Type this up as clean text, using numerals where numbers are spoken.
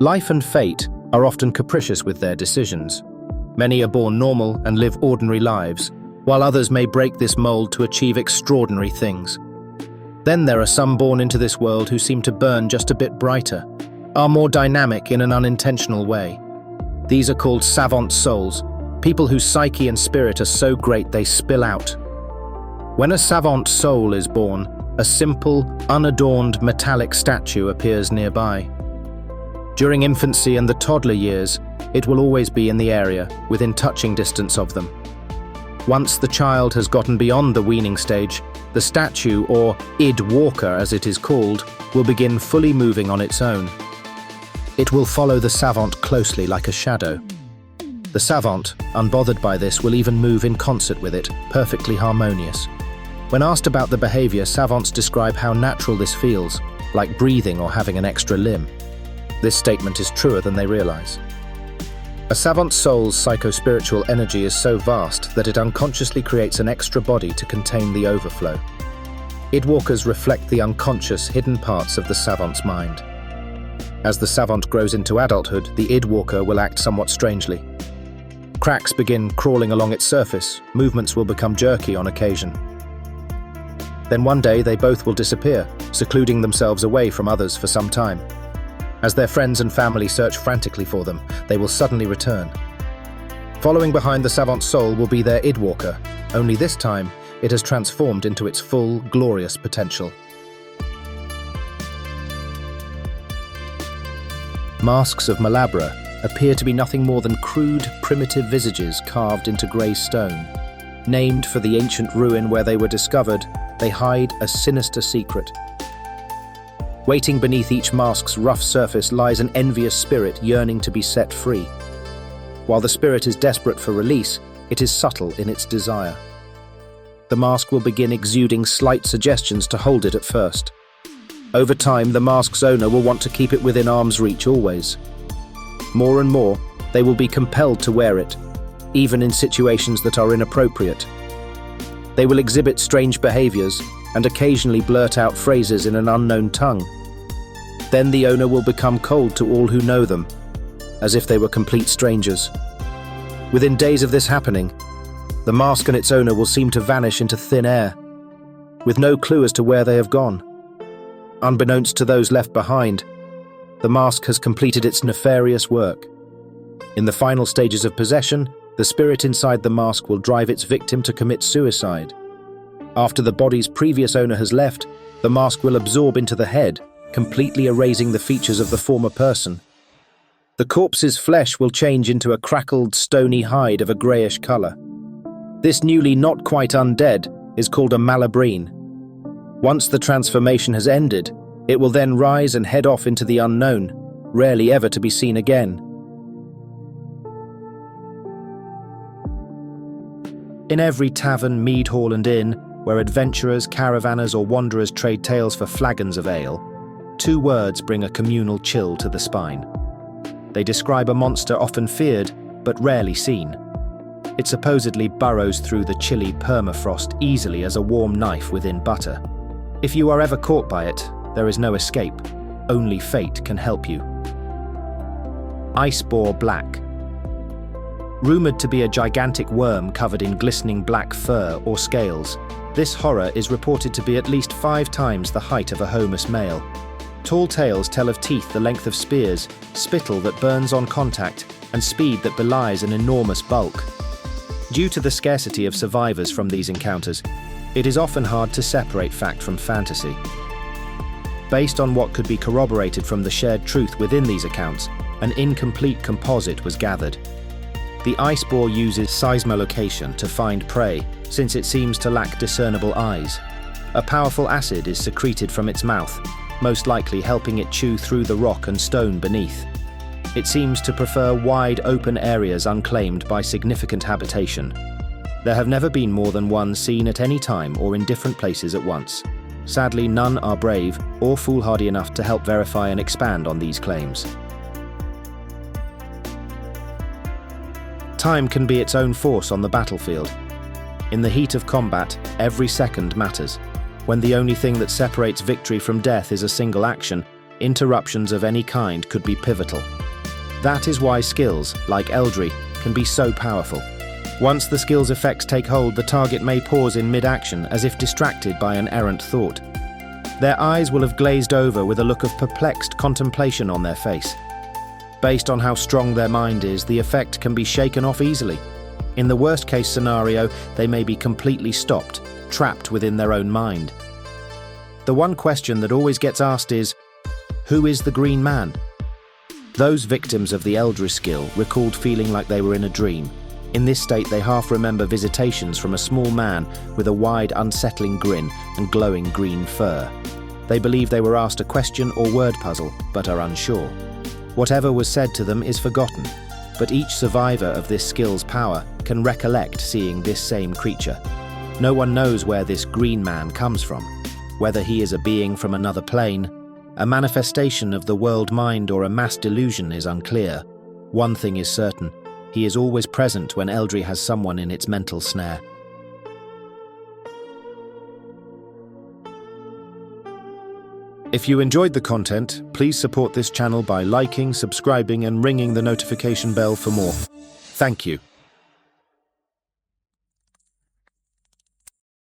Life and fate are often capricious with their decisions. Many are born normal and live ordinary lives, while others may break this mold to achieve extraordinary things. Then there are some born into this world who seem to burn just a bit brighter, are more dynamic in an unintentional way. These are called Savant souls, people whose psyche and spirit are so great they spill out. When a Savant soul is born, a simple, unadorned metallic statue appears nearby. During infancy and the toddler years, it will always be in the area, within touching distance of them. Once the child has gotten beyond the weaning stage, the statue, or id walker as it is called, will begin fully moving on its own. It will follow the Savant closely like a shadow. The Savant, unbothered by this, will even move in concert with it, perfectly harmonious. When asked about the behavior, Savants describe how natural this feels, like breathing or having an extra limb. This statement is truer than they realize. A Savant soul's psycho-spiritual energy is so vast that it unconsciously creates an extra body to contain the overflow. Idwalkers reflect the unconscious, hidden parts of the Savant's mind. As the Savant grows into adulthood, the Idwalker will act somewhat strangely. Cracks begin crawling along its surface, movements will become jerky on occasion. Then one day they both will disappear, secluding themselves away from others for some time. As their friends and family search frantically for them, they will suddenly return. Following behind the Savant soul will be their Idwalker, only this time it has transformed into its full, glorious potential. Masks of Malabra appear to be nothing more than crude, primitive visages carved into grey stone. Named for the ancient ruin where they were discovered, they hide a sinister secret. Waiting beneath each mask's rough surface lies an envious spirit yearning to be set free. While the spirit is desperate for release, it is subtle in its desire. The mask will begin exuding slight suggestions to hold it at first. Over time, the mask's owner will want to keep it within arm's reach always. More and more, they will be compelled to wear it, even in situations that are inappropriate. They will exhibit strange behaviors and occasionally blurt out phrases in an unknown tongue. Then the owner will become cold to all who know them, as if they were complete strangers. Within days of this happening, the mask and its owner will seem to vanish into thin air, with no clue as to where they have gone. Unbeknownst to those left behind, the mask has completed its nefarious work. In the final stages of possession, the spirit inside the mask will drive its victim to commit suicide. After the body's previous owner has left, the mask will absorb into the head, completely erasing the features of the former person. The corpse's flesh will change into a crackled, stony hide of a greyish colour. This newly not quite undead is called a Malabrene. Once the transformation has ended, it will then rise and head off into the unknown, rarely ever to be seen again. In every tavern, mead hall and inn, where adventurers, caravanners or wanderers trade tales for flagons of ale, two words bring a communal chill to the spine. They describe a monster often feared, but rarely seen. It supposedly burrows through the chilly permafrost easily as a warm knife within butter. If you are ever caught by it, there is no escape. Only fate can help you. Icebore Black. Rumoured to be a gigantic worm covered in glistening black fur or scales, this horror is reported to be at least 5 times the height of a homus male. Tall tales tell of teeth the length of spears, spittle that burns on contact, and speed that belies an enormous bulk. Due to the scarcity of survivors from these encounters, it is often hard to separate fact from fantasy. Based on what could be corroborated from the shared truth within these accounts, an incomplete composite was gathered. The icebore uses seismolocation to find prey, since it seems to lack discernible eyes. A powerful acid is secreted from its mouth, most likely helping it chew through the rock and stone beneath. It seems to prefer wide open areas unclaimed by significant habitation. There have never been more than one seen at any time or in different places at once. Sadly, none are brave or foolhardy enough to help verify and expand on these claims. Time can be its own force on the battlefield. In the heat of combat, every second matters. When the only thing that separates victory from death is a single action, interruptions of any kind could be pivotal. That is why skills, like Eldri, can be so powerful. Once the skill's effects take hold, the target may pause in mid-action as if distracted by an errant thought. Their eyes will have glazed over with a look of perplexed contemplation on their face. Based on how strong their mind is, the effect can be shaken off easily. In the worst-case scenario, they may be completely stopped, trapped within their own mind. The one question that always gets asked is, who is the Green Man? Those victims of the Eldritch skill recalled feeling like they were in a dream. In this state, they half remember visitations from a small man with a wide, unsettling grin and glowing green fur. They believe they were asked a question or word puzzle, but are unsure. Whatever was said to them is forgotten, but each survivor of this skill's power can recollect seeing this same creature. No one knows where this Green Man comes from, whether he is a being from another plane, a manifestation of the world mind, or a mass delusion is unclear. One thing is certain, he is always present when Eldri has someone in its mental snare. If you enjoyed the content, please support this channel by liking, subscribing, and ringing the notification bell for more. Thank you.